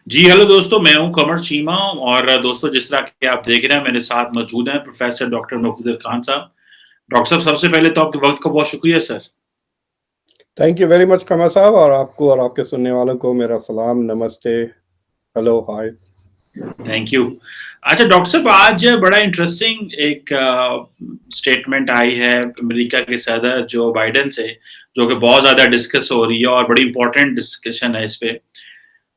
जी hello दोस्तों, मैं हूं कमर चीमा। और दोस्तों, जिस तरह के आप देख रहे हैं, मेरे साथ मौजूद हैं प्रोफेसर डॉक्टर मुकद्दर खान साहब। डॉक्टर साहब, सबसे पहले तो आपके वक्त का बहुत शुक्रिया sir. Thank you very much Qamar साहब, और आपको और आपके सुनने वालों को मेरा सलाम, नमस्ते, हेलो, हाय। Thank you. अच्छा डॉक्टर साहब, आज बड़ा इंटरेस्टिंग एक स्टेटमेंट आई है अमेरिका के सदर जो बाइडेन से, जो कि बहुत ज्यादा डिस्कस हो रही है और बड़ी इंपॉर्टेंट डिस्कशन है इस पे।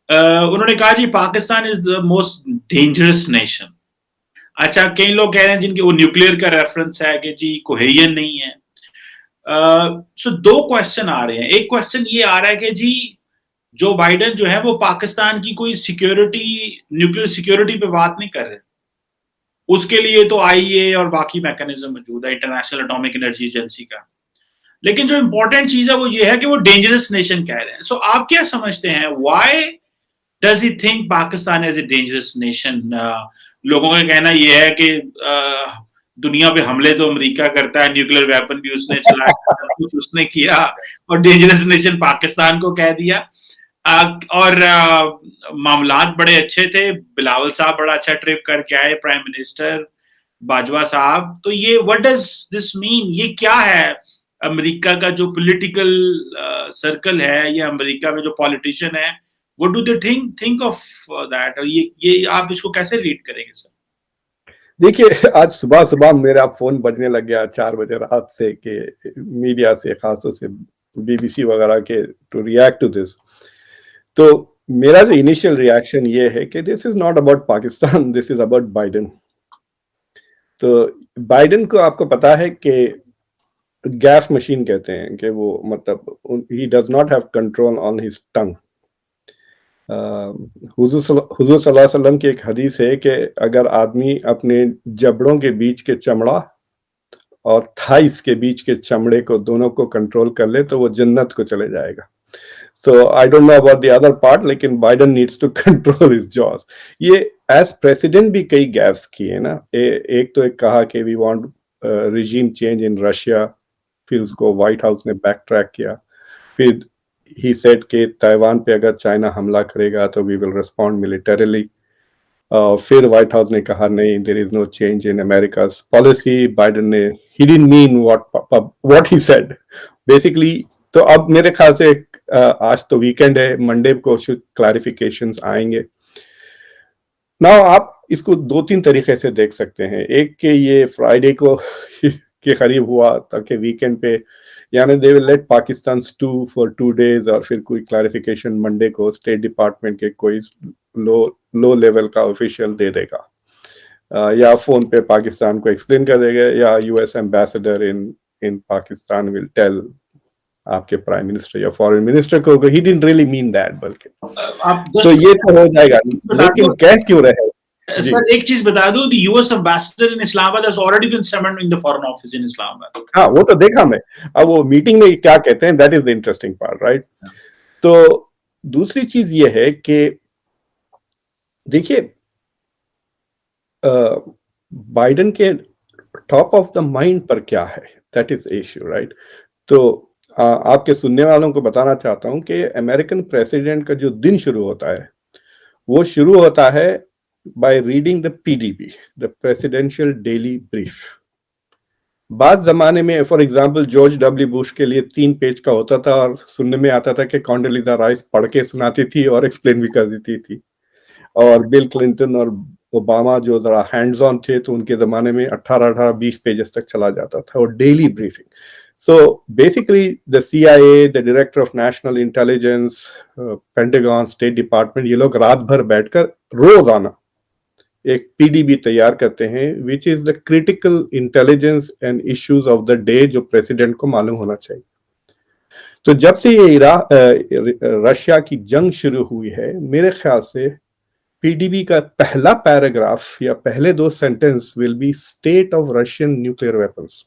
उन्होंने कहा जी Pakistan is the most dangerous nation. अच्छा, कई लोग कह रहे हैं जिनके वो न्यूक्लियर का रेफरेंस है कि जी कोहेरियन नहीं है। सो दो क्वेश्चन आ रहे हैं। एक क्वेश्चन ये आ रहा है कि जी जो बाइडेन जो है वो पाकिस्तान की कोई सिक्योरिटी, न्यूक्लियर सिक्योरिटी पे बात नहीं कर रहे। उसके लिए तो आईए और बाकी मैकेनिज्म मौजूद है, इंटरनेशनल एटॉमिक एनर्जी एजेंसी का। लेकिन जो इंपॉर्टेंट चीज है वो ये है कि वो डेंजरस नेशन कह रहे हैं। सो आप क्या समझते हैं, why does he think Pakistan as a dangerous nation? लोगों का कहना यह है कि दुनिया पे हमले तो अमेरिका करता है, न्यूक्लियर वेपन भी उसने चलाया, सब कुछ उसने किया, और डेंजरस नेशन पाकिस्तान को कह दिया। और मामलात बड़े अच्छे थे। बिलावल साहब बड़ा अच्छा ट्रिप करके आए, प्राइम मिनिस्टर बाजवा साहब। तो ये व्हाट डज दिस मीन? ये क्या है? अमेरिका का जो पॉलिटिकल सर्कल है या अमेरिका में जो पॉलिटिशियन है, what do they think of that? और ये आप इसको कैसे रीड करेंगे सर? देखिए, आज सुबह सुबह मेरा फोन बजने लग गया 4 बजे रात से, कि मीडिया से, खासतौर से बीबीसी वगैरह के, टू रिएक्ट टू दिस। तो मेरा जो इनिशियल रिएक्शन ये है कि this is not about Pakistan, this is about Biden. तो बाइडेन को आपको पता है कि गैस मशीन कहते हैं, कि वो मतलब he does not have control on his टंग। हुजूर सल्लल्लाहु अलैहि वसल्लम की एक हदीस है कि अगर आदमी अपने जबड़ों के बीच के चमड़ा और थाइस के बीच के चमड़े को, दोनों को कंट्रोल कर ले, तो वो जन्नत को चले जाएगा। So I don't know about the other part, लेकिन Biden needs to control his jaws. ये एज प्रेसिडेंट भी कई गैप्स किए ना। एक तो एक कहा कि we want regime change in Russia, फिर उसको व्हाइट हाउस ने बैक ट्रैक किया। फिर ही सेड कि ताइवान पे अगर चाइना हमला करेगा तो वी विल रिस्पॉन्ड मिलिटरीली। फिर व्हाइट हाउस ने कहा नहीं, there is no change in America's policy. Biden ने, he didn't mean what he said basically. तो अब मेरे ख्याल से आज तो वीकेंड है, मंडे को क्लैरिफिकेशंस आएंगे ना। आप इसको 2-3 तरीके से देख सकते हैं। एक कि ये फ्राइडे को के करीब हुआ, ताकि वीकेंड पे, यानी they will let Pakistan stew for 2 days, और फिर कोई क्लैरिफिकेशन मंडे को स्टेट डिपार्टमेंट के कोई लो लेवल का ऑफिशियल दे देगा, या फोन पे पाकिस्तान को एक्सप्लेन कर देगा, या US ambassador in Pakistan will tell आपके प्राइम मिनिस्टर या फॉरेन मिनिस्टर को, he didn't really mean that, बल्कि आप तो ये तो हो जाएगा। बता लेकिन दो कह क्यों रहे जी। सर, एक चीज बता दूं, the US ambassador in Islamabad has already been summoned in the foreign office in Islamabad. हाँ, वो तो देखा मैं। अब वो मीटिंग में क्या कहते हैं, that is the interesting part, right. तो दूसरी चीज ये है कि देखिए, बाइडेन के टॉप ऑफ द माइंड पर क्या है, दैट इज इश्यू, राइट। तो आपके सुनने वालों को बताना चाहता हूं कि अमेरिकन प्रेसिडेंट का जो दिन शुरू होता है, वो शुरू होता है by reading the PDB, the presidential daily brief. बाद जमाने में for example George W Bush के लिए 3 पेज का होता था, और सुनने में आता था कि कॉन्डोलीजा राइस पढ़ के सुनाती थी और एक्सप्लेन भी कर देती थी। और बिल क्लिंटन और ओबामा जो जरा हैंड्स ऑन थे, तो उनके जमाने में 18-20 पेजेस तक चला जाता था, और daily briefing. So basically the CIA, the director of national intelligence, pentagon, state department, ये लोग रात भर बैठकर रोजाना एक पीडीबी तैयार करते हैं, which is the critical intelligence and issues of the day, जो प्रेसिडेंट को मालूम होना चाहिए। तो जब से ये रशिया की जंग शुरू हुई है, मेरे ख्याल से पीडीबी का पहला पैराग्राफ या पहले 2 sentence will be state of Russian nuclear weapons.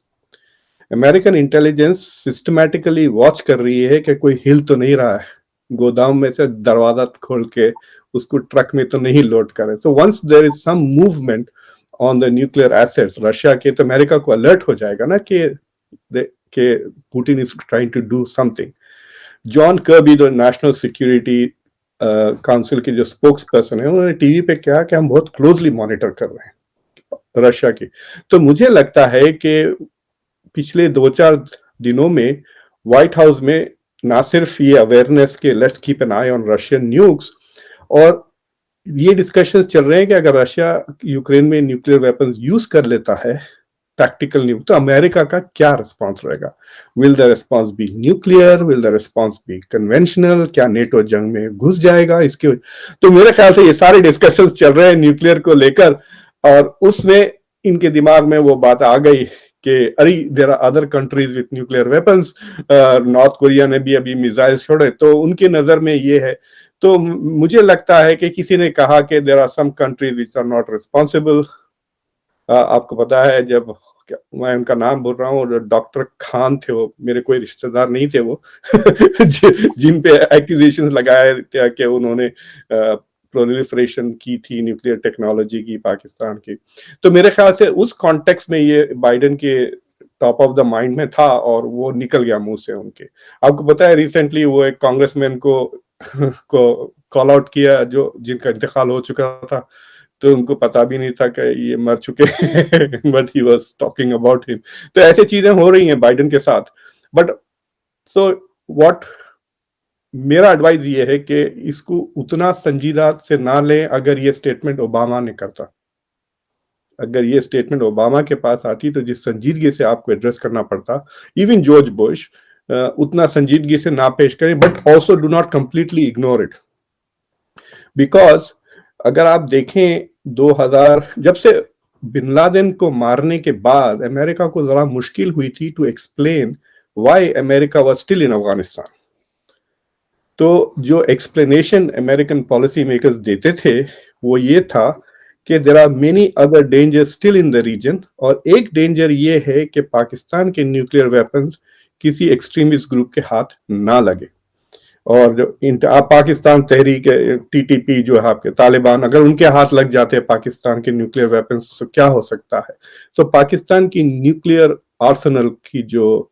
American intelligence systematically watch कर रही है कि कोई हिल तो नहीं रहा है, गोदाम में से दरवाजा खोल के उसको ट्रक में तो नहीं लोड करे। So once there is some movement on the nuclear assets Russia के, तो अमेरिका को अलर्ट हो जाएगा ना कि Putin is trying to do something. John Kirby, the national security council के जो स्पोक्स पर्सन है उन्होंने टीवी पे कहा कि हम बहुत क्लोजली मॉनिटर कर रहे हैं रशिया की। तो मुझे लगता है कि पिछले 2-4 दिनों में व्हाइट हाउस में ना सिर्फ ये अवेयरनेस के let's keep an I on Russian nukes, और ये डिस्कशंस चल रहे हैं कि अगर रशिया यूक्रेन में न्यूक्लियर वेपन्स यूज कर लेता है टैक्टिकल न्यूक्लियर, तो अमेरिका का क्या रिस्पांस रहेगा? Will the response be nuclear, will the response be conventional, क्या नेटो जंग में घुस जाएगा इसके? तो मेरे ख्याल से ये सारे डिस्कशंस चल रहे हैं न्यूक्लियर को लेकर, और उसमें इनके दिमाग में वो बात आ गई कि अरे there are other countries with nuclear weapons, North Korea ने भी अभी मिसाइल छोड़े, तो उनके नजर में ये है। तो मुझे लगता है कि किसी ने कहा कि there are some countries which are not responsible. आपको पता है, जब मैं उनका नाम बोल रहा हूँ, डॉक्टर खान थे, वो मेरे कोई रिश्तेदार नहीं थे वो जिन पे एक्यूजेशन लगाया क्या कि उन्होंने प्रोलिफरेशन की थी न्यूक्लियर टेक्नोलॉजी की पाकिस्तान की। तो मेरे ख्याल से उस कॉन्टेक्स्ट में ये बाइडेन के टॉप ऑफ द माइंड में था और वो निकल गया मुंह से उनके। आपको पता है रिसेंटली वो एक कांग्रेसमैन को कॉल आउट किया जो जिनका इंतकाल हो चुका था, तो उनको पता भी नहीं था कि ये मर चुके हैं but he was talking about him. तो ऐसे चीजें हो रही हैं बाइडेन के साथ। बट सो व्हाट मेरा एडवाइस ये है कि इसको उतना संजीदा से ना लें। अगर ये स्टेटमेंट ओबामा ने करता, अगर ये स्टेटमेंट ओबामा के पास आती, तो जिस संजीदगी से आपको एड्रेस करना पड़ता, इवन जॉर्ज बुश, उतना संजीदगी से ना पेश करें। But also do not completely ignore it, because अगर आप देखें 2000 जब से बिन लादेन को मारने के बाद अमेरिका को जरा मुश्किल हुई थी to explain why America was still in Afghanistan. तो जो एक्सप्लेनेशन अमेरिकन पॉलिसी मेकर्स देते थे वो ये था कि there are many other dangers still in the region, और एक डेंजर ये है कि पाकिस्तान के न्यूक्लियर वेपन्स किसी एक्सट्रीमिस्ट ग्रुप के हाथ ना लगे। और जो पाकिस्तान तहरीक टीटीपी जो है आपके तालिबान, अगर उनके हाथ लग जाते हैं पाकिस्तान के न्यूक्लियर वेपन्स, तो क्या हो सकता है? तो पाकिस्तान की न्यूक्लियर आर्सेनल की जो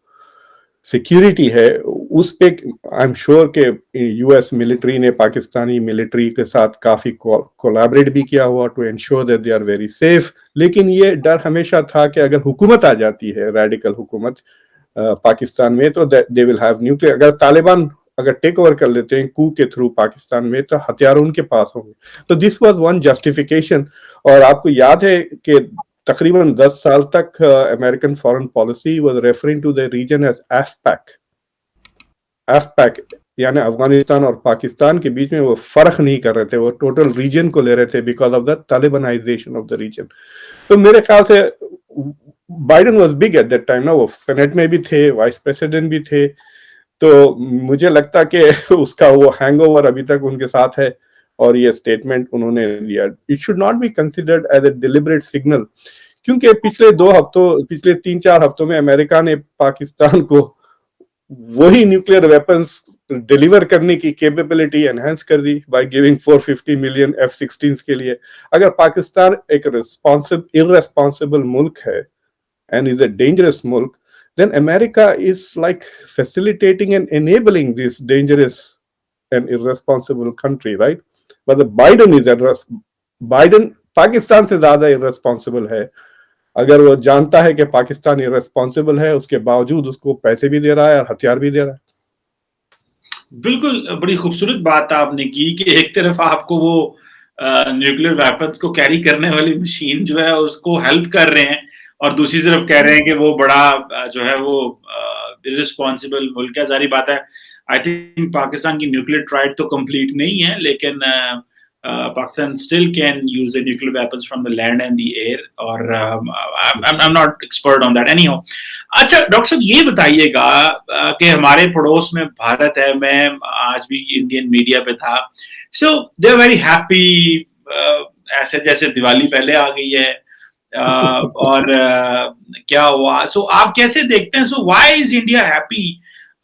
सिक्योरिटी है उस पे आई एम श्योर के यूएस मिलिट्री ने पाकिस्तानी मिलिट्री के साथ काफी कोलैबोरेट भी किया हुआ to ensure that they are very safe. लेकिन ये डर हमेशा था कि अगर हुकूमत आ जाती है, रेडिकल हुकूमत पाकिस्तान में, तो दे विल हैव न्यूक्लियर। अगर तालिबान अगर टेक ओवर कर लेते हैं कू के थ्रू पाकिस्तान में, तो हथियार उनके पास होंगे। तो दिस वाज वन जस्टिफिकेशन। और आपको याद है कि तकरीबन 10 साल तक American foreign policy was referring to the region as AfPak. AfPak यानी अफगानिस्तान और पाकिस्तान के बीच में वो फर्क नहीं कर रहे थे, वो टोटल रीजन को ले रहे थे because of the Talibanization of the region. तो मेरे ख्याल से Biden was big at that time ना, वो सेनेट में भी थे, वाइस प्रेसिडेंट भी थे। तो मुझे लगता कि उसका वो हैंगओवर अभी तक उनके साथ है और ये स्टेटमेंट उन्होंने लिया। It should not be considered as a deliberate signal, क्योंकि पिछले 3-4 हफ्तों में अमेरिका ने पाकिस्तान को वही न्यूक्लियर वेपन्स डिलीवर करने की कैपेबिलिटी एनहांस कर दी बाय गिविंग 450 मिलियन F-16 के लिए। अगर पाकिस्तान एक इर्रेस्पॉन्सिबल मुल्क है and is a dangerous mulk, then America is like facilitating and enabling this dangerous and irresponsible country, right? But the Biden Pakistan से ज्यादा irresponsible है। अगर वो जानता है कि पाकिस्तान irresponsible है, उसके बावजूद उसको पैसे भी दे रहा है और हथियार भी दे रहा है। बिल्कुल, बड़ी खूबसूरत बात आपने की कि एक तरफ आपको वो न्यूक्लियर वेपन्स को कैरी करने वाली मशीन जो है उसको हेल्प कर रहे हैं, और दूसरी तरफ कह रहे हैं कि वो बड़ा जो है वो इर्रिस्पॉन्सिबल मुल्क है। ज़ाहिर बात है, आई थिंक पाकिस्तान की न्यूक्लियर ट्राइड तो कंप्लीट नहीं है, लेकिन Pakistan still can use the nuclear weapons from the land and the air, और I'm not expert on that anyhow। अच्छा डॉक्टर साहब ये बताइएगा कि हमारे पड़ोस में भारत है, मैं आज भी इंडियन मीडिया पे था, so they are very happy, ऐसे जैसे दिवाली पहले आ गई है, और क्या हुआ, सो आप कैसे देखते हैं, सो why is India happy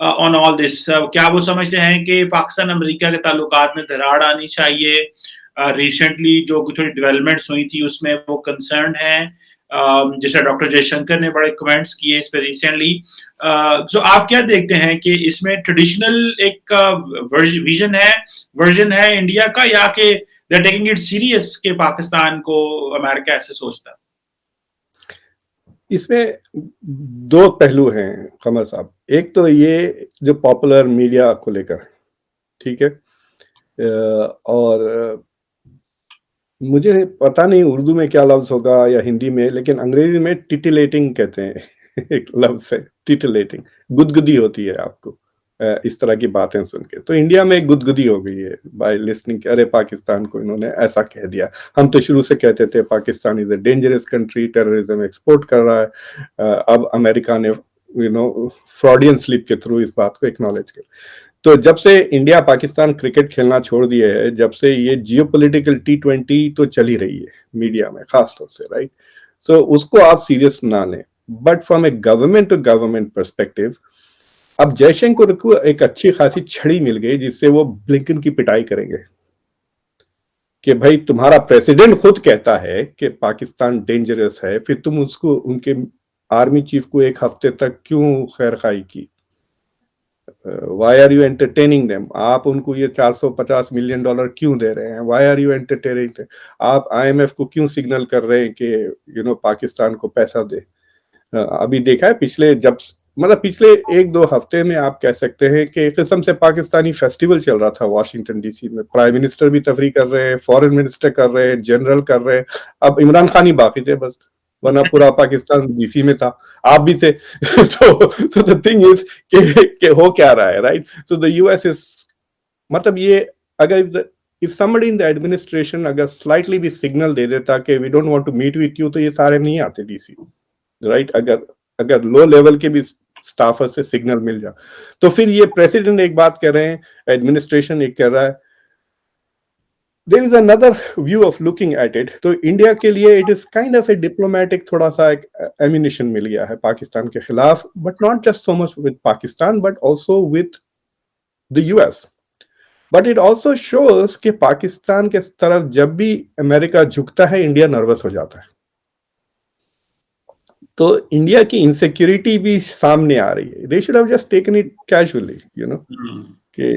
on all this? क्या वो समझते हैं कि पाकिस्तान अमेरिका के ताल्लुकात में दरार आनी चाहिए? रिसेंटली जो थोड़ी डेवलपमेंट्स हुई थी उसमें वो कंसर्न है, जैसे डॉक्टर जयशंकर ने बड़े कमेंट्स किए इस पे रिसेंटली। جو آپ کیا دیکھتے ہیں کہ اس میں ٹریڈیشنل ایک ورژن ہے انڈیا کا، یا کہ they are taking it serious کہ پاکستان کو امریکہ ایسے سوچتا ہے؟ اس میں دو پہلو ہیں قمر صاحب. ایک تو یہ جو پاپولر میڈیا کو لے کر، ٹھیک ہے، اور مجھے پتا نہیں اردو میں کیا لفظ ہوگا یا ہندی میں، لیکن انگریزی میں ٹیٹیلیٹنگ کہتے ہیں ایک لفظ ہے ٹیٹیلیٹنگ، گدگدی ہوتی ہے آپ کو اس طرح کی باتیں سن کے. تو انڈیا میں گدگدی ہو گئی ہے بائی لسننگ کہ ارے پاکستان کو انہوں نے ایسا کہہ دیا. ہم تو شروع سے کہتے تھے Pakistan is a dangerous country, terrorism export کر رہا ہے. اب امریکہ نے فراڈین سلپ کے تھرو اس بات کو ایکنالج کر. تو جب سے انڈیا پاکستان کرکٹ کھیلنا چھوڑ دیے ہے، جب سے یہ جیو پولیٹیکل T20 تو چلی رہی ہے میڈیا میں خاص طور سے، رائٹ. سو اس کو آپ سیریس نہ لیں. But from a government to government perspective, اب جے شنکر کو ایک اچھی خاصی چھڑی مل گئی جس سے وہ بلنکن کی پٹائی کریں گے کہ بھائی تمہارا پریزیڈنٹ خود کہتا ہے کہ پاکستان ڈینجرس ہے، پھر تم اس کو، ان کے آرمی چیف کو ایک ہفتے تک کیوں خیر خواہی کی؟ why are you entertaining them؟ آپ ان کو یہ $450 ملین کیوں دے رہے ہیں؟ why are you entertaining them؟ آپ IMF کو کیوں سگنل کر رہے ہیں کہ پاکستان کو پیسہ دے؟ ابھی دیکھا ہے پچھلے پچھلے ایک دو ہفتے میں آپ کہہ سکتے ہیں کہ ایک قسم سے پاکستانی فیسٹیول چل رہا تھا واشنگٹن ڈی سی میں. پرائم منسٹر بھی تفریح کر رہے ہیں، فورن منسٹر کر رہے ہیں، جنرل کر رہے ہیں. اب عمران خان ہی باقی تھے بس، ورنہ پورا پاکستان ڈی سی میں تھا، آپ بھی تھے. so the thing is کہ ہو کیا رہا ہے، right. so the US is یہ اگر if somebody in the administration اگر slightly بھی signal دے دیتا کہ we don't want to meet with you، تو یہ سارے نہیں آتے ڈی سی، رائٹ. اگر لو لیول کے بھی اسٹافر سے سگنل مل جا تو پھر یہ پریزیڈنٹ ایک بات کہہ رہے ہیں، ایڈمنسٹریشن ایک کہہ رہا ہے. there is another view of looking at it. تو انڈیا کے لیے it is kind of a diplomatic تھوڑا سا ایک ammunition مل گیا ہے پاکستان کے خلاف، but not just so much with Pakistan but also with the US. but it also shows کہ پاکستان کے طرف جب بھی امریکہ جھکتا ہے انڈیا نروس ہو جاتا ہے. تو انڈیا کی انسیکیورٹی بھی سامنے آ رہی ہے. they should have just taken it casually, کہ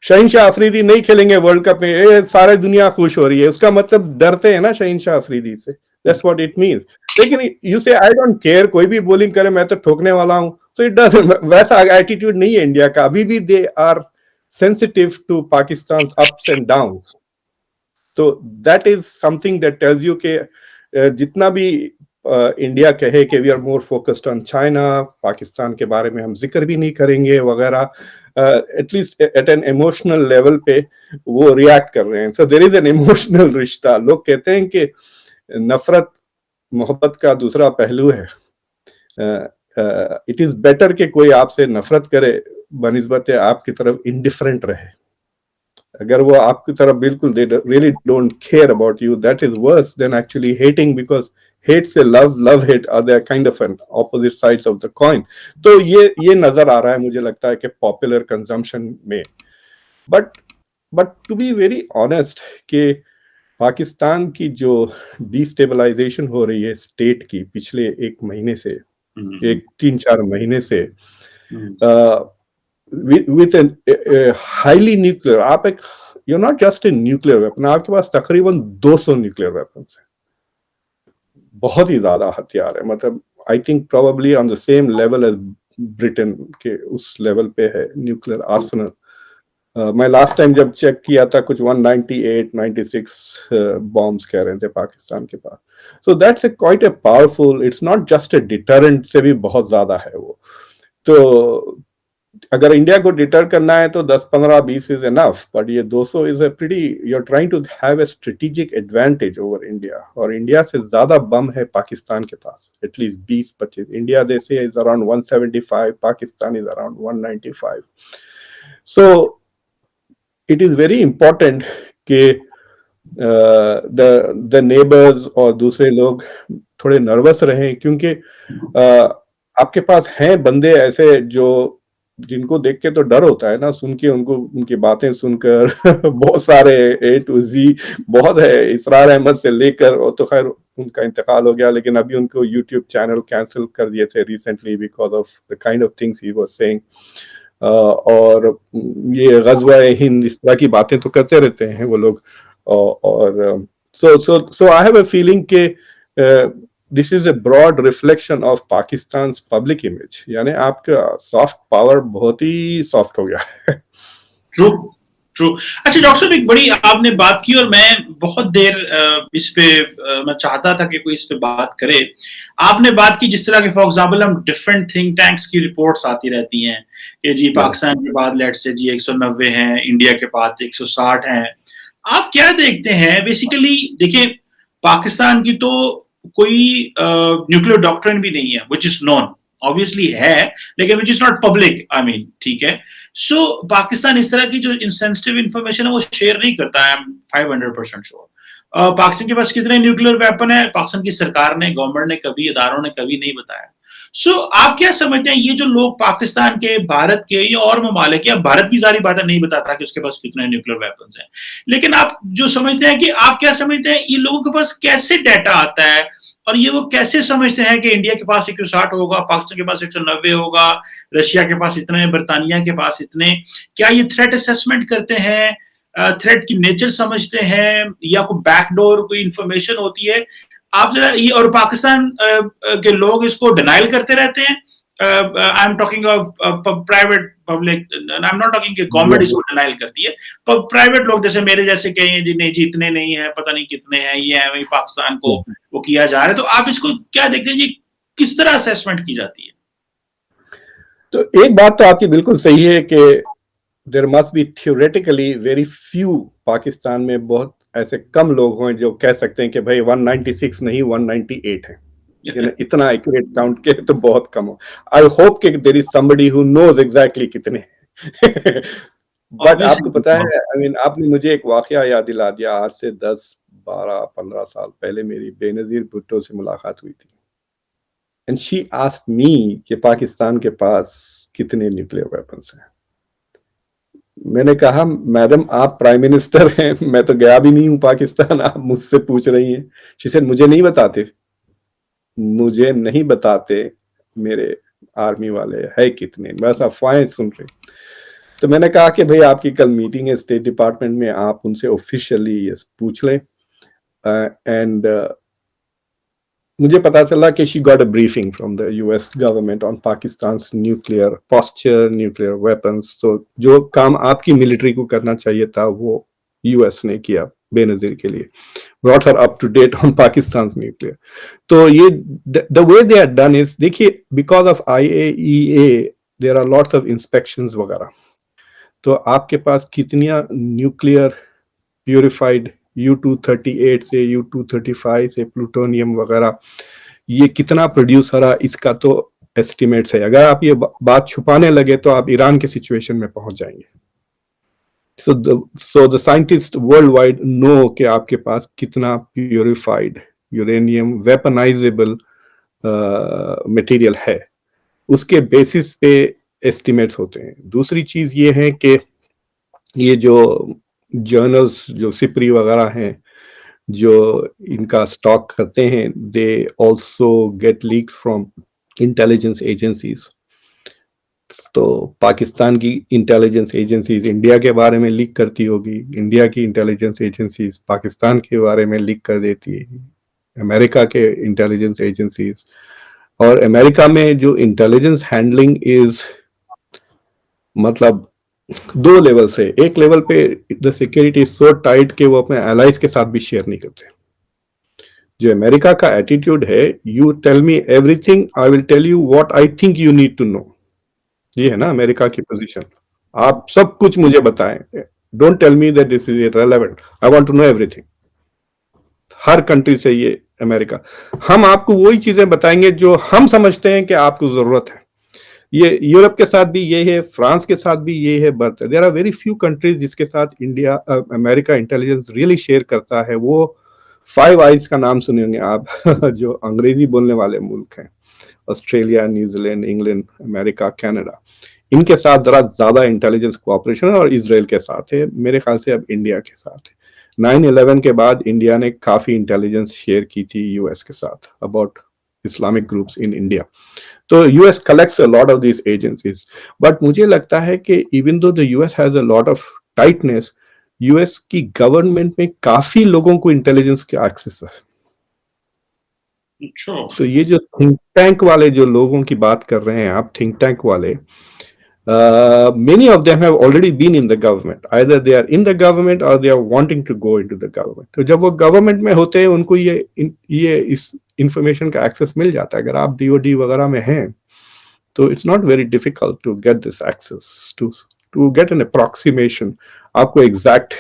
شہنشاہ آفریدی نہیں کھیلیں گے ورلڈ کپ میں، سارے دنیا خوش ہو رہی ہے، اس کا مطلب ڈرتے ہیں نا شہنشاہ آفریدی سے. that's what it means. لیکن you say I don't care، کوئی بھی بولنگ کرے میں تو ٹھوکنے والا ہوں. so it doesn't، ویسا ایٹیٹیوڈ نہیں ہے انڈیا کا ابھی بھی. they are sensitive to Pakistan's ups and downs. تو that is something that tells you کہ جتنا بھی انڈیا کہے کہ we are more focused on China, Pakistan کے بارے میں ہم ذکر بھی نہیں کریں گے وغیرہ، at least at an emotional level پہ وہ ریئیکٹ کر رہے ہیں. سو دیر از این ایموشنل رشتہ. لوگ کہتے ہیں کہ نفرت محبت کا دوسرا پہلو ہے. اٹ از بیٹر کہ کوئی آپ سے نفرت کرے بنسبت آپ کی طرف انڈیفرنٹ رہے. اگر وہ آپ کی طرف بالکل they really don't care about you, that is worse than actually hating, because hate سے love hate are they kind of an opposite sides of the coin. تو یہ نظر آ رہا ہے مجھے لگتا ہے کہ پاپولر کنزمپشن میں. But to be very honest کہ پاکستان کی جو ڈیسٹیبلائزیشن ہو رہی ہے اسٹیٹ کی پچھلے ایک مہینے سے، ایک 3-4 مہینے سے، with a highly nuclear، آپ ایک you're not just a nuclear weapon، آپ کے پاس تقریباً 200 nuclear weapons ہیں، بہت ہی زیادہ ہتھیار ہے. مطلب I think probably on the same level as Britain کے اس لیول پہ ہے نیوکلیئر آرسنل. میں لاسٹ ٹائم جب چیک کیا تھا کچھ 198-96 بامبس کہہ رہے تھے پاکستان کے پاس. so that's quite a powerful، it's not just a deterrent، سے بھی بہت زیادہ ہے وہ. تو اگر انڈیا کو ڈیٹر کرنا ہے تو 10-15-20 is enough، but یہ 200 is a pretty، you're trying to have a strategic advantage over India. اور انڈیا سے زیادہ بم ہے پاکستان کے پاس، at least 20-25. India they say is around 175، Pakistan is around 195. so it is very important کہ the neighbors اور دوسرے لوگ تھوڑے نروس رہیں، کیونکہ آپ کے پاس ہیں بندے ایسے جو जिनको देख के तो डर होता है ना, सुन के उनको, उनकी बातें सुनकर बहुत सारे ए टू जी बहुत है, इसरार अहमद से लेकर, और तो खैर उनका इंतकाल हो गया, लेकिन अभी उनको यूट्यूब चैनल कैंसिल कर दिए थे recently because of the kind of things he was saying. और ये गज़वा हिंद इस तरह की बातें तो करते रहते हैं वो लोग। और so I have a feeling कि this is a broad reflection of Pakistan's public image, यानी आपका सॉफ्ट पावर बहुत ही सॉफ्ट हो गया है। True true. अच्छा डॉक्टर साहब, एक बड़ी आपने बात की और मैं बहुत देर इस पे मैं चाहता था कि कोई इस पे बात करे। आपने बात की जिस तरह के फॉर एग्जांपल हम डिफरेंट थिंक टैंक्स की रिपोर्ट्स आती रहती हैं कि जी पाकिस्तान के बाद लेट से जी 190 हैं, इंडिया के बाद 160 हैं। आप क्या देखते हैं बेसिकली? देखिए पाकिस्तान की तो कोई न्यूक्लियर डॉक्ट्रिन भी नहीं है व्हिच इज नोन, ऑब्वियसली है, लेकिन which is not public, I mean, ठीक है। सो पाकिस्तान इस तरह की जो इनसेंसिटिव इंफॉर्मेशन है वो शेयर नहीं करता है, आई एम 500% श्योर। पाकिस्तान के पास कितने न्यूक्लियर वेपन है, पाकिस्तान की सरकार ने, गवर्नमेंट ने कभी, इदारों ने कभी नहीं बताया। सो आप क्या समझते हैं ये जो लोग पाकिस्तान के, भारत के या और ममालिक, या भारत भी सारी बातें नहीं बताता कि उसके पास कितने न्यूक्लियर वेपन्स हैं, लेकिन आप जो समझते हैं कि आप क्या समझते हैं ये लोगों के पास कैसे डाटा आता है, और ये वो कैसे समझते हैं कि इंडिया के पास 160 होगा, पाकिस्तान के पास 190 होगा, रशिया के पास इतने, बर्तानिया के पास इतने? क्या ये थ्रेट असेसमेंट करते हैं, थ्रेट की नेचर समझते हैं, या कोई बैकडोर कोई इंफॉर्मेशन होती है? आप जरा ये, और पाकिस्तान के लोग इसको डिनाइल करते रहते हैं। I am talking of private public, I am not talking कि गवर्नमेंट इसको डिनाइल करती है, पर प्राइवेट लोग जैसे मेरे जैसे कहें जी नहीं जी इतने नहीं है, पता नहीं कितने हैं, ये है वही पाकिस्तान को वो किया जा रहा है। तो आप इसको क्या देखते हैं जी, किस तरह असेसमेंट की जाती है? तो एक बात तो आपकी बिल्कुल सही है कि there must be theoretically very few, Pakistan में बहुत ऐसे कम लोग हैं जो कह सकते हैं कि भाई 196 नहीं 198 है, इतना एक्यूरेट काउंट के तो बहुत कम हो। आई होप कि there is somebody who knows exactly कितने बट आपको पता है, आई मीन आपने मुझे एक वाकया याद दिला दिया। आज से 10 12 15 साल पहले मेरी बेनजीर भुट्टो से मुलाकात हुई थी, एंड शी आस्क्ड मी कि पाकिस्तान के पास कितने न्यूक्लियर वेपन्स हैं। मैंने कहा मैडम आप प्राइम मिनिस्टर हैं, मैं तो गया भी नहीं हूं पाकिस्तान, आप मुझसे पूछ रही हैं। शी सेड मुझे नहीं बताते, मुझे नहीं बताते मेरे आर्मी वाले है कितने, बस अफवाहें सुन रहे। तो मैंने कहा कि भाई आपकी कल मीटिंग है स्टेट डिपार्टमेंट में, आप उनसे ऑफिशियली ये पूछ लें। एंड मुझे पता चला कि she got a briefing from the US government on Pakistan's nuclear posture, nuclear weapons. तो जो काम आपकी मिलिट्री को करना चाहिए था वो यूएस ने किया बेनजीर के लिए, brought her up to date on Pakistan's nuclear. तो ये the way they are done is, देखिए because of IAEA there are lots of inspections वगैरह, तो आपके पास कितनी न्यूक्लियर प्यूरिफाइड U-238 से U-235 से प्लूटोनियम वगैरह ये कितना प्रोड्यूस हो रहा, इसका तो एस्टिमेट्स है। अगर आप ये बात छुपाने लगे तो आप ईरान के सिचुएशन में पहुंच जाएंगे। So the scientists worldwide know कि आपके पास कितना प्यूरिफाइड यूरेनियम वेपनाइजेबल मटेरियल है, उसके बेसिस पे एस्टिमेट्स होते हैं। दूसरी चीज ये है कि ये जो जर्नल्स जो सिपरी वगैरह हैं जो इनका स्टॉक करते हैं, they also get leaks from intelligence agencies. तो पाकिस्तान की इंटेलिजेंस एजेंसीज इंडिया के बारे में लीक करती होगी, इंडिया की इंटेलिजेंस एजेंसीज पाकिस्तान के बारे में लीक कर देती है, अमेरिका के इंटेलिजेंस एजेंसीज। और अमेरिका में जो इंटेलिजेंस हैंडलिंग इज मतलब दो लेवल से, एक लेवल पे the security is so tight कि वो अपने एलाइज के साथ भी शेयर नहीं करते। जो अमेरिका का एटीट्यूड है, you tell me everything, I will tell you what I think you need to know, ये है ना अमेरिका की पोजीशन। आप सब कुछ मुझे बताएं, don't tell me that this is irrelevant, I want to know everything. हर कंट्री से ये अमेरिका, हम आपको वही चीजें बताएंगे जो हम समझते हैं कि आपको जरूरत है। ये यूरोप के साथ भी ये है, फ्रांस के साथ भी ये है, but there are very few countries जिसके साथ India America intelligence really share करता है। वो फाइव आइज का नाम सुने होंगे आप जो अंग्रेजी बोलने वाले मुल्क हैं, Australia, New Zealand, England, America, Canada. इनके साथ जरा ज्यादा इंटेलिजेंस कोऑपरेशन और इजराइल के साथ है, मेरे ख्याल से अब इंडिया के साथ है। 9/11 के बाद इंडिया ने काफी इंटेलिजेंस शेयर की थी यूएस के साथ about Islamic groups in India. तो US collects a lot of this agencies, but मुझे लगता है कि even though the US has a lot of tightness, US की गवर्नमेंट में काफी लोगों को इंटेलिजेंस के एक्सेस है। अच्छा। तो ये जो थिंक टैंक वाले जो लोगों की बात कर रहे हैं आप, थिंक टैंक वाले, many of them have already been in the government. Either they are in the government or they are wanting to go into the government. तो जब वो गवर्नमेंट में होते हैं उनको ये इस इंफॉर्मेशन का एक्सेस मिल जाता है। अगर आप डीओडी वगैरह में हैं तो it's not very difficult to get this access, to get an approximation. आपको एग्जैक्ट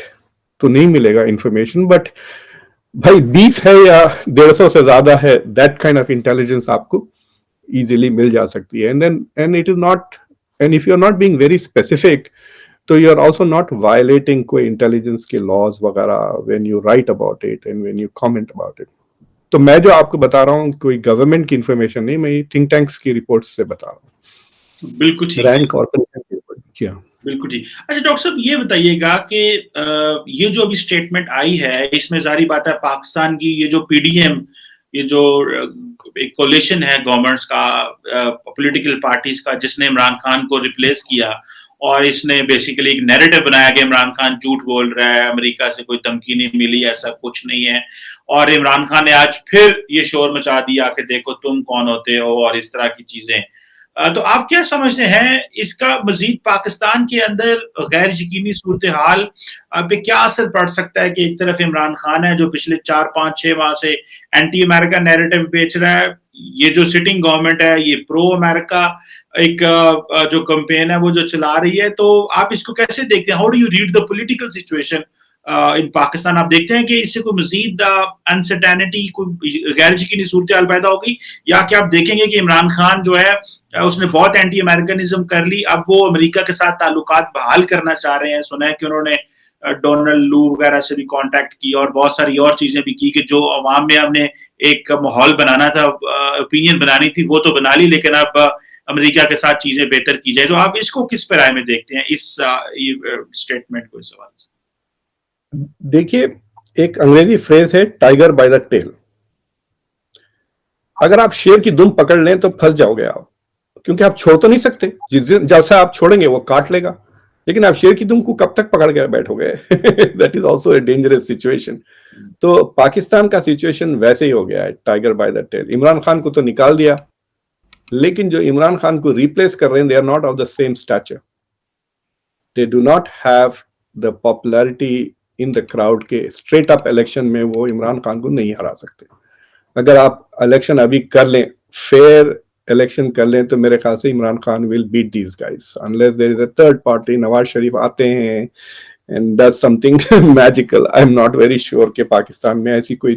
तो नहीं मिलेगा इंफॉर्मेशन, बट भाई 20 है या 150 से ज्यादा है, दैट काइंड ऑफ इंटेलिजेंस आपको इजीली मिल जा सकती है। And it is not, and if you're not being very specific, so you're also not violating कोई intelligence के laws वगैरह when you write about it and when you comment about it. तो मैं जो आपको बता रहा हूँ कोई गवर्नमेंट की इंफॉर्मेशन नहीं, मैं थिंक टैंक्स की रिपोर्ट्स से बता रहा हूँ। बिल्कुल ठीक, रैंड कॉर्पोरेशन की रिपोर्ट। जी हाँ, बिल्कुल ठीक। अच्छा डॉक्टर साहब ये बताइएगा कि ये जो अभी स्टेटमेंट आई है इसमें जारी बात है पाकिस्तान की ये जो पीडीएम, ये जो एक कोलिशन है गवर्नमेंट्स का, पॉलिटिकल पार्टीज का, जिसने इमरान खान को रिप्लेस किया, और इसने बेसिकली एक नैरेटिव बनाया कि इमरान खान झूठ बोल रहा है, अमेरिका से कोई धमकी नहीं मिली, ऐसा कुछ नहीं है। और इमरान खान ने आज फिर ये शोर मचा दिया कि देखो तुम कौन होते हो और इस तरह की चीजें। तो आप क्या समझते हैं इसका मजीद पाकिस्तान के अंदर गैर यकीनी सूरत हाल पे क्या असर पड़ सकता है कि एक तरफ इमरान खान है जो पिछले 4-5-6 माह से एंटी अमेरिका नैरेटिव बेच रहा है, ये जो सिटिंग गवर्नमेंट है ये प्रो अमेरिका एक जो कैंपेन है वो जो चला रही है, तो आप इसको कैसे देखते हैं? How do you read the political situation in Pakistan? आप देखते हैं कि इससे कोई मजीद अनसर्टेनिटी, कोई गैर यकीनी सूरत हाल पैदा होगी, या क्या आप देखेंगे कि इमरान खान जो है उसने बहुत एंटी अमेरिकनिज्म कर ली, अब वो अमेरिका के साथ ताल्लुकात बहाल करना चाह रहे हैं? सुना है कि उन्होंने डोनाल्ड लू वगैरह से भी कांटेक्ट की और बहुत सारी और चीजें भी की कि जो अवाम में हमने एक माहौल बनाना था, ओपिनियन बनानी थी, वो तो बना ली, लेकिन अब अमेरिका के साथ चीजें बेहतर की जाए। तो आप इसको किस पे राय में देखते हैं, इस स्टेटमेंट को, इस सवाल से? देखिए एक अंग्रेजी फ्रेज है टाइगर बाय द टेल। अगर आप शेर की दुम पकड़ लें तो फंस जाओगे आप, क्योंकि आप छोड़ तो नहीं सकते, जैसा आप छोड़ेंगे वो काट लेगा, लेकिन आप शेर की दुम को कब तक पकड़ के बैठोगे? That is also a dangerous situation. तो पाकिस्तान का सिचुएशन वैसे ही हो गया है, tiger by the tail. Imran Khan को तो निकाल दिया, लेकिन जो इमरान खान को रिप्लेस कर रहे हैं they are not of the same stature, they do not have the popularity in the crowd के स्ट्रेट अप इलेक्शन में वो इमरान खान को नहीं हरा सकते। अगर आप इलेक्शन अभी कर लें, फेयर इलेक्शन कर लें, तो मेरे ख्याल से Imran Khan will beat these guys unless there is a third party, Nawaz Sharif आते हैं and does something magical. I am not very sure कि पाकिस्तान में ऐसी कोई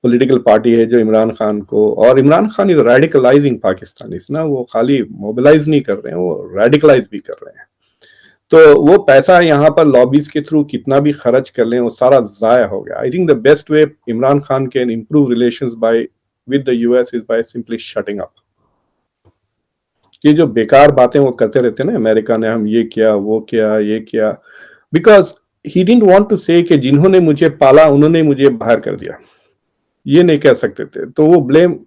पॉलिटिकल पार्टी है जो इमरान खान को, और इमरान खान इज रेडिकलाइजिंग पाकिस्तानीज ना, वो खाली मोबिलाइज नहीं कर रहे हैं, वो रेडिकलाइज भी कर रहे हैं। तो वो पैसा यहाँ पर लॉबीज के थ्रू कितना भी खर्च कर लें वो सारा जाया हो गया। I think the best way Imran Khan can improve relations by with the US is by simply shutting up. ये जो बेकार बातें वो करते रहते हैं ना, अमेरिका ने हम ये किया, वो किया, ये किया, because he didn't want to say कि जिन्होंने मुझे पाला उन्होंने मुझे बाहर कर दिया, ये नहीं कह सकते थे, तो वो ब्लेम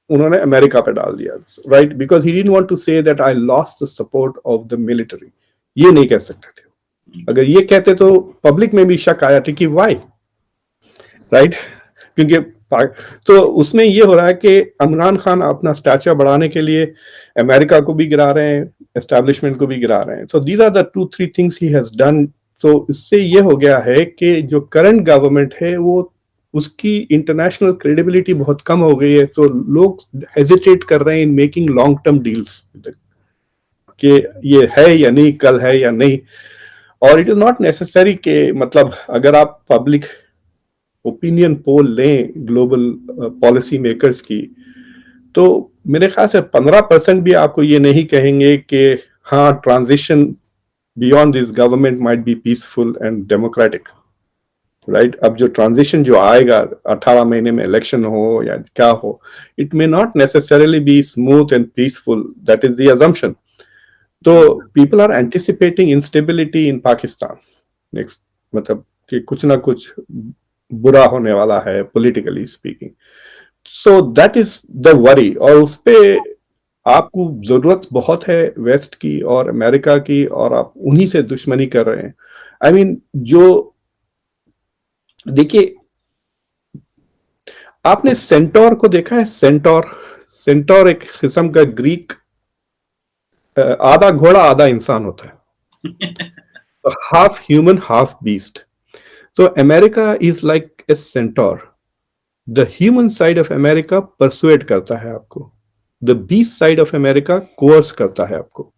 उन्होंने अमेरिका पे डाल दिया, right? Because he didn't want to say that I lost the support of the military, ये नहीं कह सकते थे। अगर ये कहते तो पब्लिक में भी शक आया था कि वाई, राइट? क्योंकि तो उसमें ये हो रहा है कि इमरान खान अपना स्टैचर बढ़ाने के लिए अमेरिका को भी गिरा रहे हैं, एस्टैब्लिशमेंट को भी गिरा रहे हैं। So these are the 2-3 things he has done. तो इससे ये हो गया है कि जो करंट गवर्नमेंट है वो उसकी इंटरनेशनल क्रेडिबिलिटी बहुत कम हो गई है। तो लोग हेजिटेट कर रहे हैं in making long term deals कि ये है या नहीं, कल है या नहीं। और इट इज नॉट नेसेसरी कि मतलब अगर आप पब्लिक ओपिनियन पोल लें ग्लोबल पॉलिसी मेकर्स की, तो मेरे ख्याल से 15% भी आपको ये नहीं कहेंगे कि हाँ transition beyond this government might be peaceful and democratic, right? अब जो ट्रांजिशन जो आएगा 18 महीने में इलेक्शन हो या क्या हो, it may not necessarily be smooth and peaceful, that is the assumption. तो people are anticipating instability in Pakistan next, मतलब कि कुछ ना कुछ बुरा होने वाला है politically speaking. So that is the worry, और उस पे आपको जरूरत बहुत है वेस्ट की और अमेरिका की, और आप उन्हीं से दुश्मनी कर रहे हैं. आई मीन जो देखिए, आपने सेंटोर को देखा है? सेंटोर, सेंटोर एक किस्म का ग्रीक, आधा घोड़ा आधा इंसान होता है, half human half beast. So America is like a centaur. The human side of America persuade करता है आपको, the beast side of America coerce करता है आपको.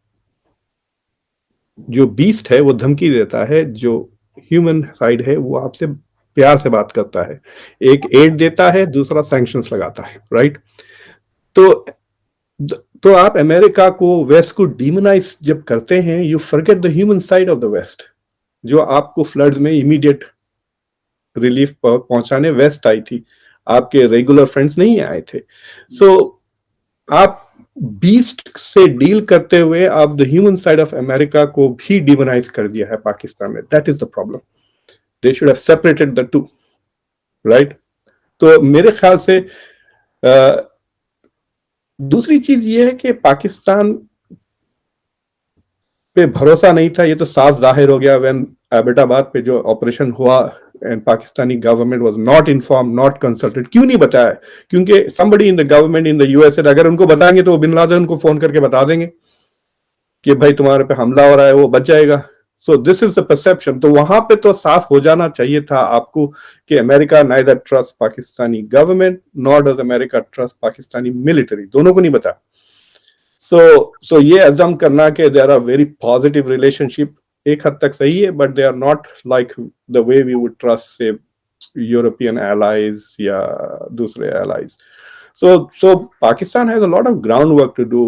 जो beast है वो धमकी देता है, जो human side है वो आपसे प्यार से बात करता है, एक एड देता है, दूसरा sanctions लगाता है, right? तो आप अमेरिका को, वेस्ट को डिमोनाइज जब करते हैं, you forget the human side of the west, जो आपको फ्लड्स में इमीडिएट रिलीफ पहुंचाने वेस्ट आई थी, आपके रेगुलर फ्रेंड्स नहीं आए थे. सो आप बीस्ट से डील करते हुए आप the human side of America को भी डिमोनाइज कर दिया है पाकिस्तान में. That is the problem. They should have separated the two, right? तो मेरे ख्याल से दूसरी चीज ये है कि पाकिस्तान पे भरोसा नहीं था. ये तो साफ जाहिर हो गया व्हेन एबटाबाद पे जो ऑपरेशन हुआ, and Pakistani government was not informed, not consulted. क्यों नहीं बताया? क्योंकि somebody in the government in the US, अगर उनको बताएंगे तो वो बिन लादेन उनको फोन करके बता देंगे कि भाई तुम्हारे पे हमला हो रहा है, वो बच जाएगा. So this is the perception. तो वहां पे तो साफ हो जाना चाहिए था आपको कि America neither trust Pakistani government nor does America trust Pakistani military. दोनों को नहीं बता. So ये अज़म करना कि there are very positive relationship एक हद तक सही है, but they are not like the way we would trust say European allies या दूसरे allies. So Pakistan has a lot of groundwork to do.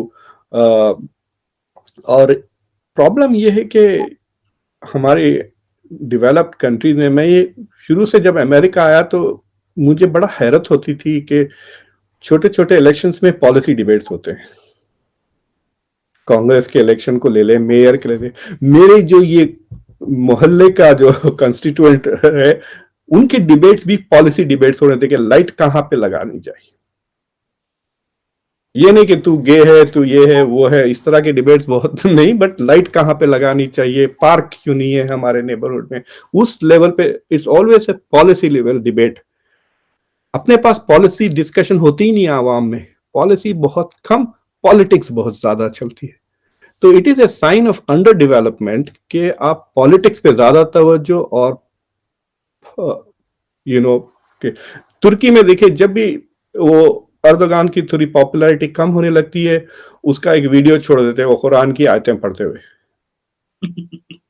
और प्रॉब्लम ये है कि हमारे डेवलप्ड कंट्रीज में, मैं ये शुरू से जब अमेरिका आया तो मुझे बड़ा हैरत होती थी कि छोटे छोटे इलेक्शंस में पॉलिसी डिबेट्स होते हैं. कांग्रेस के इलेक्शन को ले ले, मेयर के ले ले, मेरे जो ये मोहल्ले का जो कंस्टिट्यूएंट है उनके डिबेट्स भी पॉलिसी डिबेट्स हो रहे थे कि लाइट कहां पे लगानी चाहिए. ये नहीं कि तू गे है, तू ये है, वो है, इस तरह के डिबेट्स बहुत नहीं, बट लाइट कहां पे लगानी चाहिए, पार्क क्यों नहीं है हमारे नेबरहुड में, उस लेवल पे it's always a policy level debate. अपने पास पॉलिसी डिस्कशन होती ही नहीं आवाम में, पॉलिसी बहुत कम, पॉलिटिक्स बहुत ज्यादा चलती है. तो it is a sign of under development कि आप पॉलिटिक्स पे ज्यादा तवज्जो, और यू नो कि तुर्की में देखिए, जब भी वो अर्दोगान की थोड़ी पॉपुलैरिटी कम होने लगती है, उसका एक वीडियो छोड़ देते हैं वो कुरान की आयतें पढ़ते हुए.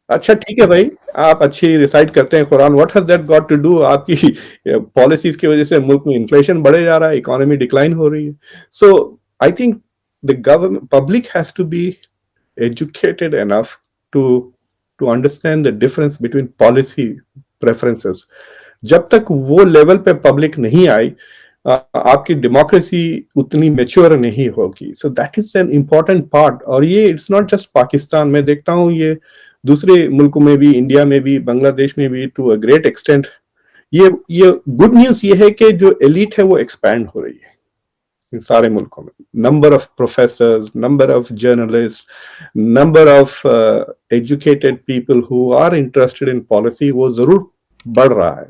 अच्छा ठीक है भाई, आप अच्छी रिसाइट करते हैं कुरान, what has that got to do? आपकी पॉलिसीज की वजह से मुल्क में इन्फ्लेशन बढ़े जा रहा है, इकोनॉमी डिक्लाइन हो रही है. So I think the government, public has to be educated enough to understand the difference between policy preferences. जब तक वो लेवल पे पब्लिक नहीं आई, आपकी डेमोक्रेसी उतनी मैच्योर नहीं होगी. So that is an important part. और ये इट्स नॉट जस्ट पाकिस्तान में, देखता हूँ ये दूसरे मुल्कों में भी, इंडिया में भी, बांग्लादेश में भी टू अ ग्रेट एक्सटेंट. ये गुड न्यूज ये है कि जो एलिट है वो एक्सपैंड हो रही है इन सारे मुल्कों में. Number of professors, number of journalist, number of educated people who are interested in policy, वो जरूर बढ़ रहा है.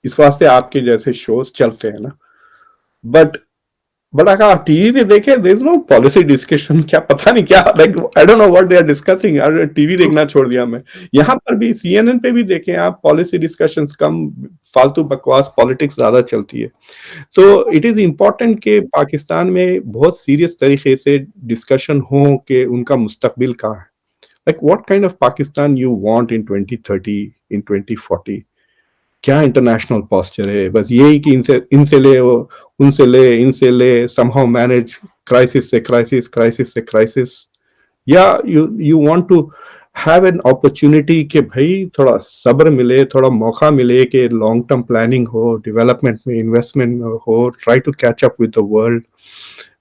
इस वास्ते आपके जैसे शोज चलते हैं ना. बट अगर टीवी पे देखे, there is no policy discussion. क्या पता नहीं क्या, like I don't know what they are discussing. TV देखना छोड़ दिया मैं. यहाँ पर भी CNN पे भी देखें आप, पॉलिसी डिस्कशंस कम, फालतू बकवास, पॉलिटिक्स ज्यादा चलती है. तो इट इज इम्पोर्टेंट कि पाकिस्तान में बहुत सीरियस तरीके से डिस्कशन हो कि उनका मुस्तकबिल कहाँ है. Like what kind of Pakistan you want in 2030, इन 2040. क्या इंटरनेशनल पोस्चर है? बस यही कि इनसे ले, उनसे ले, इनसे ले, somehow manage crisis से crisis, crisis से crisis. या you want to have an opportunity कि भाई थोड़ा सब्र मिले, थोड़ा मौका मिले कि लॉन्ग टर्म प्लानिंग हो, डेवलपमेंट में, इन्वेस्टमेंट हो, try to catch up with the world.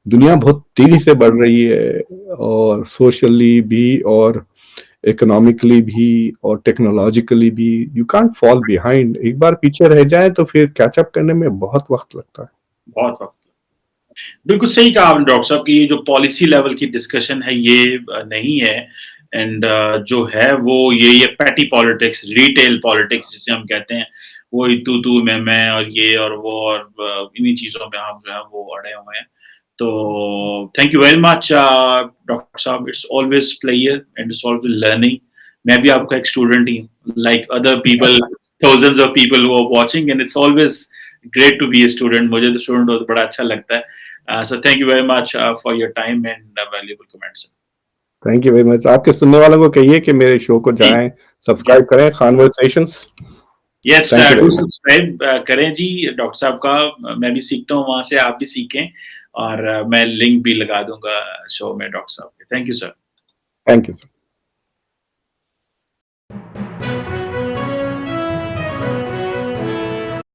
दुनिया बहुत तेजी से बढ़ रही है और सोशली भी और इकोनॉमिकली भी और टेक्नोलॉजिकली भी. You can't fall behind. एक बार पीछे रह जाए तो फिर कैचअप करने में बहुत वक्त लगता है. बहुत वक्त. बिल्कुल सही कहा आपने डॉक्टर साहब कि ये जो पॉलिसी लेवल की डिस्कशन है ये नहीं है. एंड जो है वो ये पैटी पॉलिटिक्स, रिटेल पॉलिटिक्स जिसे हम कहते हैं, वो तू मैं और ये और वो और इन्हीं चीजों में हम जो है वो अड़े हुए हैं. तो thank you very much doctor साहब. It's always player and it's always learning. मैं भी आपका एक स्टूडेंट ही हूँ, like other people, thousands of people who are watching, and it's always great to be a student. मुझे तो स्टूडेंट हो तो बड़ा अच्छा लगता है. So thank you very much for your time and valuable comments. Thank you very much. आपके सुनने वालों को कहिए कि मेरे शो को जाएं, सब्सक्राइब करें, conversations. Yes, Thank you very do much. subscribe करें जी डॉक्टर साहब का. मैं भी सीखता हूँ वहाँ से, आप भी सीखें. और मैं लिंक भी लगा दूंगा शो में डॉक्टर साहब के. Thank you sir. Thank you sir.